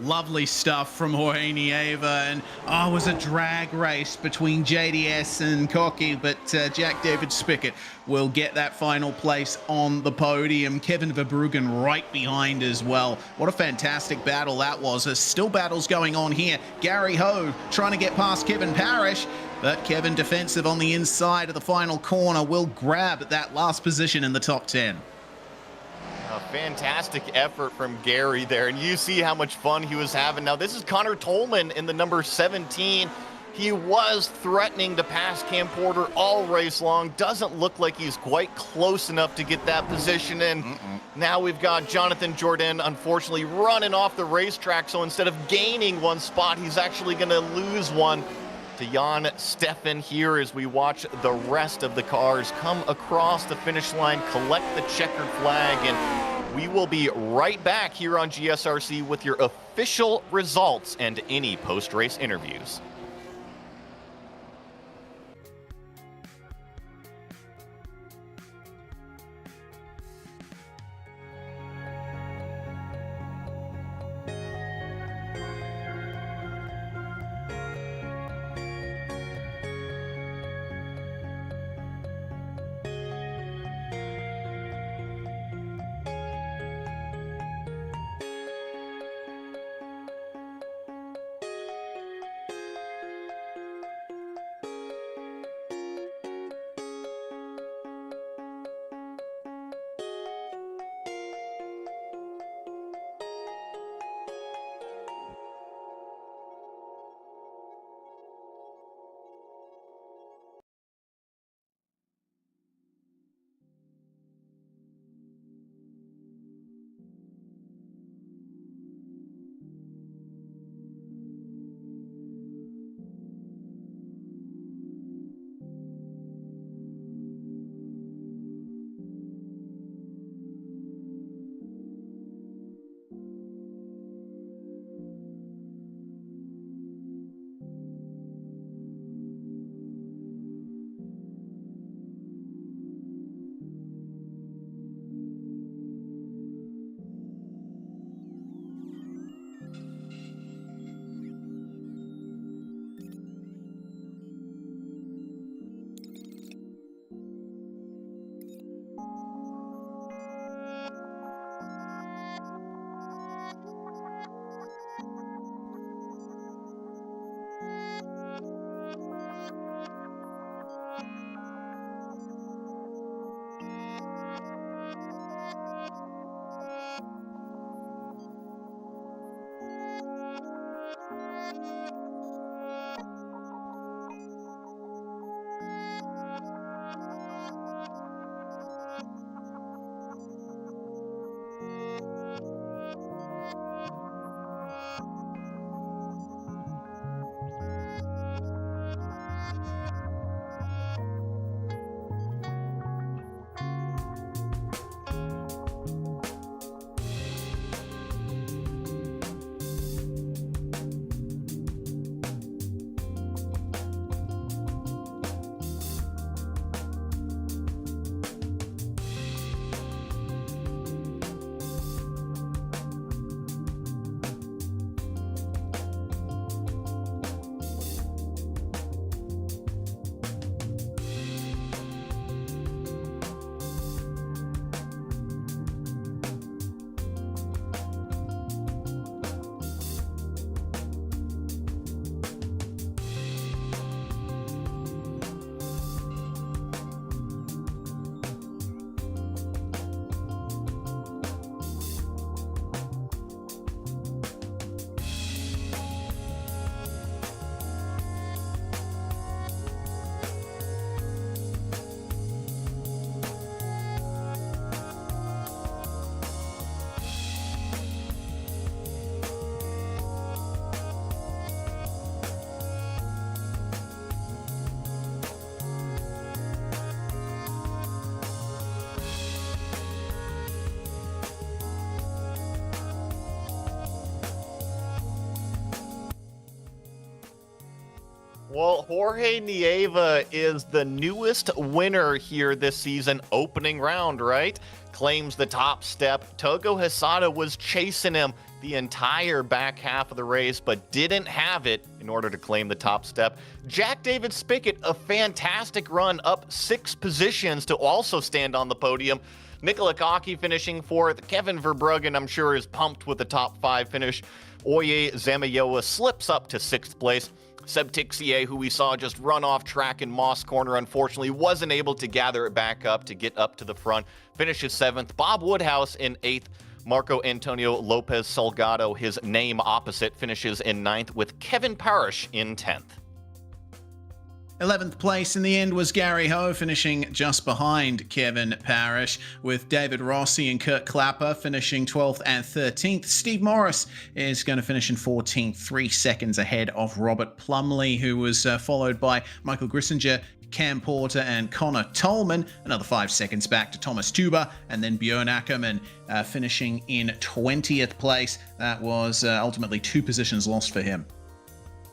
Lovely stuff from Jorge Nieva, and it was a drag race between JDS and Cocky, but Jack David Spickett will get that final place on the podium. Kevin Verbruggen right behind as well. What a fantastic battle that was. There's still battles going on here. Gary Ho trying to get past Kevin Parrish, but Kevin defensive on the inside of the final corner will grab that last position in the top 10. A fantastic effort from Gary there, and you see how much fun he was having. Now, this is Connor Tolman in the number 17. He was threatening to pass Cam Porter all race long. Doesn't look like he's quite close enough to get that position in. Now we've got Jonathan Jordan, unfortunately, running off the racetrack, so instead of gaining one spot, he's actually going to lose one to Jan Steffen here as we watch the rest of the cars come across the finish line, collect the checkered flag, and we will be right back here on GSRC with your official results and any post-race interviews. Well, Jorge Nieva is the newest winner here this season, opening round, right? Claims the top step. Togo Hisada was chasing him the entire back half of the race, but didn't have it in order to claim the top step. Jack David Spickett, a fantastic run, up 6 positions to also stand on the podium. Nikola Kaki finishing 4th. Kevin Verbruggen, I'm sure, is pumped with the top 5 finish. Oye Zamayoa slips up to 6th place. Seb Tixier, who we saw just run off track in Moss Corner, unfortunately wasn't able to gather it back up to get up to the front. Finishes 7th. Bob Woodhouse in 8th. Marco Antonio Lopez Salgado, his name opposite, finishes in 9th, with Kevin Parrish in 10th. 11th place in the end was Gary Ho, finishing just behind Kevin Parrish, with David Rossi and Kurt Clapper finishing 12th and 13th. Steve Morris is going to finish in 14th, 3 seconds ahead of Robert Plumley, who was followed by Michael Grissinger, Cam Porter and Connor Tolman, another 5 seconds back to Thomas Tuber, and then Björn Ackerman finishing in 20th place. That was ultimately 2 positions lost for him.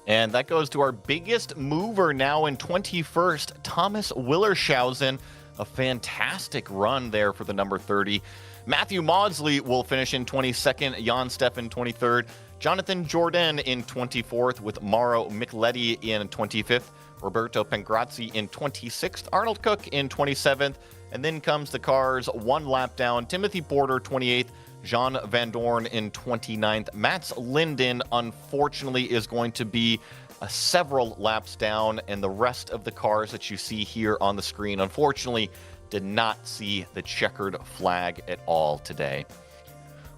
And that goes to our biggest mover now in 21st, Thomas Willershausen. A fantastic run there for the number 30. Matthew Maudsley will finish in 22nd, Jan Steffen 23rd, Jonathan Jordan in 24th, with Mauro Micheletti in 25th, Roberto Pengrazzi in 26th, Arnold Cook in 27th, and then comes the cars 1 lap down, Timothy Porter 28th, Jean Van Dorn in 29th. Mats Linden, unfortunately, is going to be several laps down, and the rest of the cars that you see here on the screen, unfortunately, did not see the checkered flag at all today.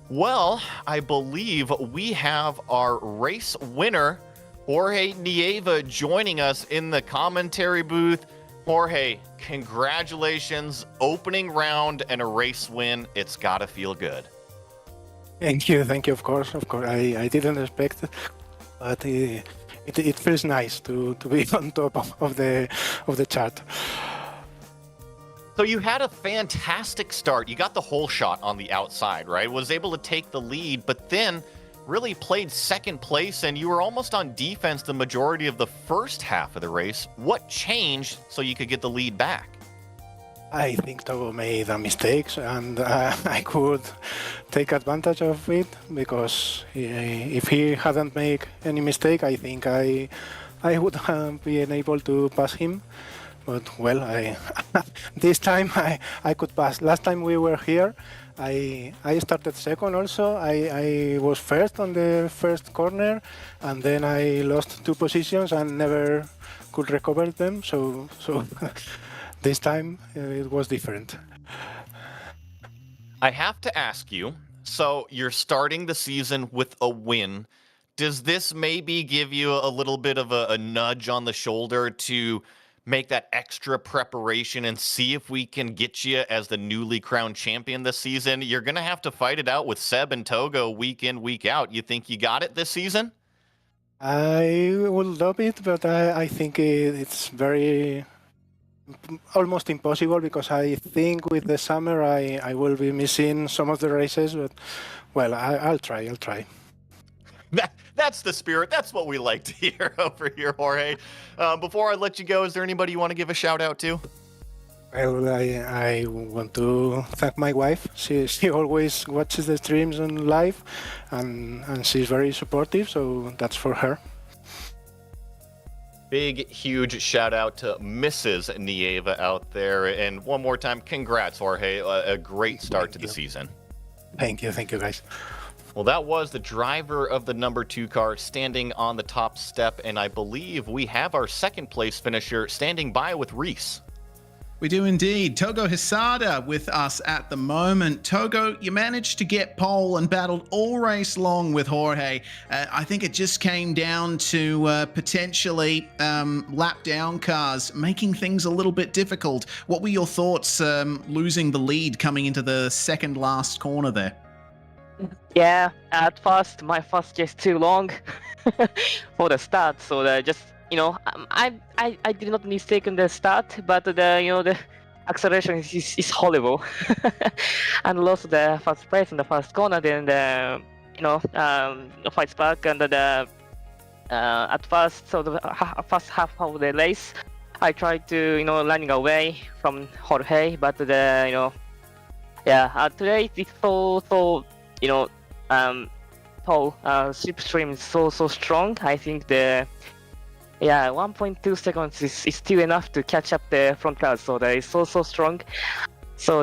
Well, I believe we have our race winner, Jorge Nieva, joining us in the commentary booth. Jorge, congratulations, opening round and a race win. It's got to feel good. Thank you, of course. I didn't expect it, but it feels nice to be on top of the chart. So you had a fantastic start. You got the whole shot on the outside, right? Was able to take the lead, but then really played second place, and you were almost on defense the majority of the first half of the race. What changed so you could get the lead back? I think Togo made a mistake, and I could take advantage of it, because if he hadn't made any mistake, I think I would have been able to pass him. But well, this time I could pass. Last time we were here, I started second also. I was first on the first corner, and then I lost 2 positions and never could recover them. So this time it was different. I have to ask you, so you're starting the season with a win. Does this maybe give you a little bit of a nudge on the shoulder to make that extra preparation and see if we can get you as the newly crowned champion this season? You're going to have to fight it out with Seb and Togo week in, week out. You think you got it this season? I would love it, but I think it's almost impossible, because I think with the summer I will be missing some of the races, but well, I'll try. That's the spirit. That's what we like to hear over here, Jorge. Before I let you go, is there anybody you want to give a shout out to? Well, I want to thank my wife. She always watches the streams on live, and she's very supportive, so that's for her. Big, huge shout out to Mrs. Nieva out there. And one more time, congrats, Jorge. A great start to the season. Thank you, guys. Well, that was the driver of the number 2 car standing on the top step, and I believe we have our second place finisher standing by with Reese. We do indeed. Togo Hisada with us at the moment. Togo, you managed to get pole and battled all race long with Jorge. I think it just came down to potentially lap down cars, making things a little bit difficult. What were your thoughts losing the lead coming into the second last corner there? Yeah, at first my fast just too long for the start, so just I did not mistake in the start, but the acceleration is horrible, and lost the first place in the first corner. Then the fights back, and at first, so the first half of the race, I tried to running away from Jorge, but today it's so slipstream is so strong. I think 1.2 seconds is still enough to catch up the front cars. So that is so strong. So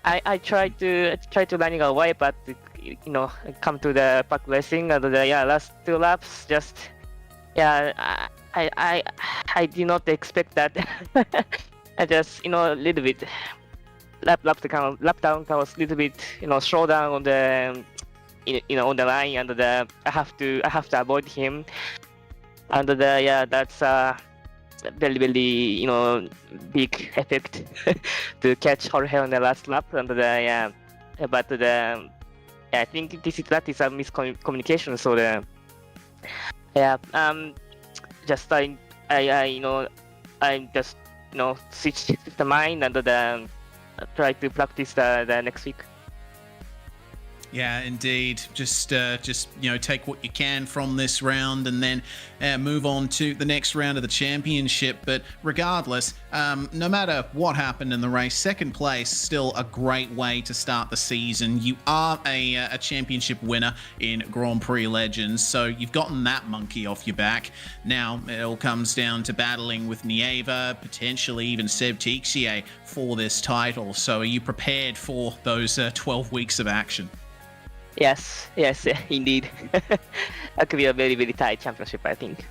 I tried to running away, but come to the pack racing and last 2 laps I did not expect that. I just a little bit lap down was a little bit slow down on the on the line, and I have to avoid him, and that's very big effect to catch Jorge on the last lap, and I think that is a miscommunication. So just I just switch the mind and try to practice the next week. Yeah, indeed. Just take what you can from this round and then move on to the next round of the championship. But regardless, no matter what happened in the race, second place still a great way to start the season. You are a championship winner in Grand Prix Legends, so you've gotten that monkey off your back. Now it all comes down to battling with Nieva, potentially even Seb Tixier for this title. So are you prepared for those 12 weeks of action? Yes, indeed. That could be a very, very tight championship, I think.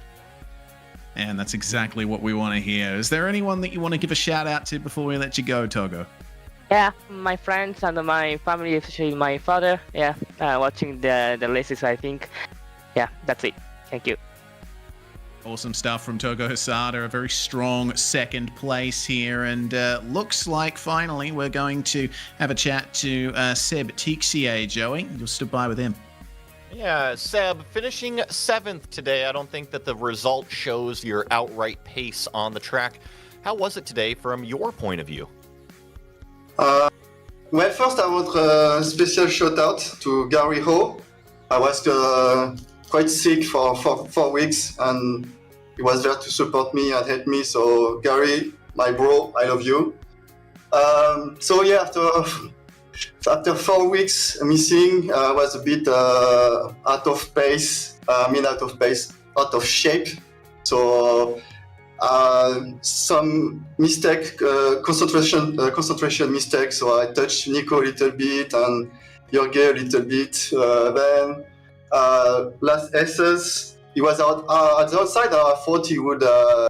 And that's exactly what we want to hear. Is there anyone that you want to give a shout out to before we let you go, Togo? Yeah, my friends and my family, especially my father. Watching the races, I think. Yeah, that's it. Thank you. Awesome stuff from Togo Hisada, a very strong second place here, and looks like finally we're going to have a chat to Seb Tixier. Joey, you'll stood by with him. Yeah, Seb, finishing 7th today. I don't think that the result shows your outright pace on the track. How was it today from your point of view? Well, first I want a special shout out to Gary Ho. I was quite sick for 4 weeks, and he was there to support me and help me. So Gary, my bro, I love you. After 4 weeks missing, I was a bit out of shape. So some mistake, concentration mistake. So I touched Nico a little bit and Jorge a little bit. Then last S's, he was out at the outside. I thought he would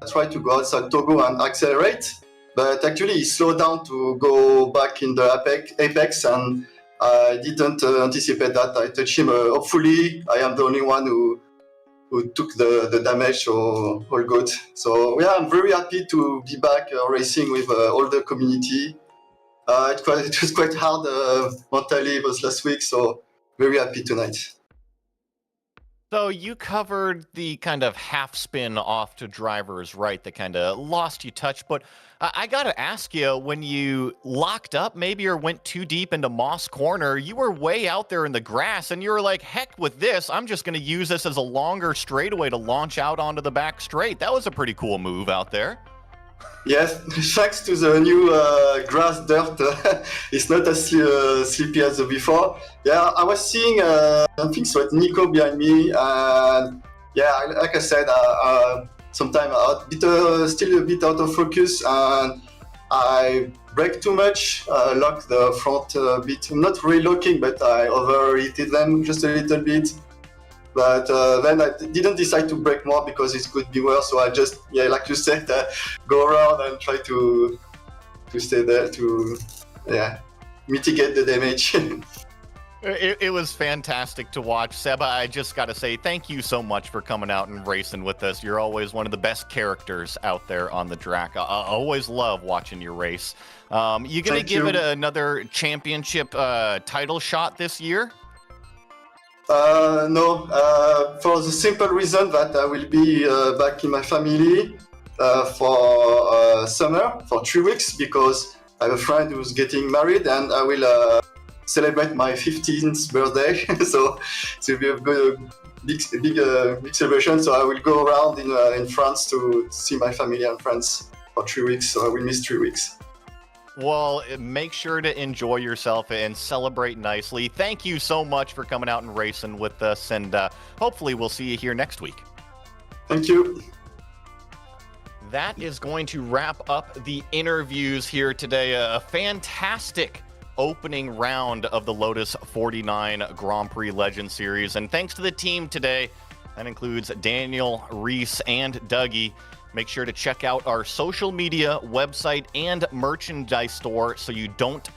try to go outside Togo and accelerate, but actually he slowed down to go back in the apex, and I didn't anticipate that. I touched him. Hopefully, I am the only one who took the damage, so all good. So yeah, I'm very happy to be back racing with all the community. It was quite hard mentally those last week, so very happy tonight. So you covered the kind of half spin off to drivers right that kind of lost you touch, but I got to ask you, when you locked up maybe or went too deep into Moss Corner, you were way out there in the grass and you were like, heck with this, I'm just going to use this as a longer straightaway to launch out onto the back straight. That was a pretty cool move out there. Yes, thanks to the new grass dirt, it's not as sleepy as before. Yeah, I was seeing, I think so, Nico behind me, and yeah, like I said, sometimes still a bit out of focus, and I brake too much, locked the front a bit, not really locking, but I overheated them just a little bit. But then I didn't decide to brake more because it could be worse. So I just, like you said, go around and try to stay there to, mitigate the damage. It was fantastic to watch. Seba, I just got to say thank you so much for coming out and racing with us. You're always one of the best characters out there on the track. I always love watching your race. You going to give it another championship title shot this year? No, for the simple reason that I will be back in my family for summer, for 3 weeks, because I have a friend who's getting married and I will celebrate my 15th birthday. So it will be a big celebration. So I will go around in France to see my family and friends for 3 weeks. So I will miss 3 weeks. Well, make sure to enjoy yourself and celebrate nicely. Thank you so much for coming out and racing with us, and hopefully we'll see you here next week. Thank you. That is going to wrap up the interviews here today. A fantastic opening round of the Lotus 49 Grand Prix Legend Series. And thanks to the team today. That includes Daniel, Reese, and Dougie. Make sure to check out our social media, website, and merchandise store so you don't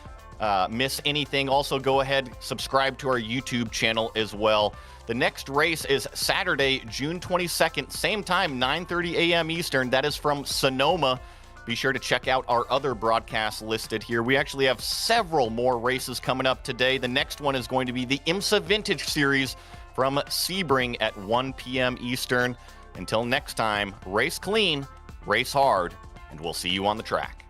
miss anything. Also, go ahead, subscribe to our YouTube channel as well. The next race is Saturday, June 22nd, same time, 9:30 a.m. Eastern. That is from Sonoma. Be sure to check out our other broadcasts listed here. We actually have several more races coming up today. The next one is going to be the IMSA Vintage Series from Sebring at 1 p.m. Eastern. Until next time, race clean, race hard, and we'll see you on the track.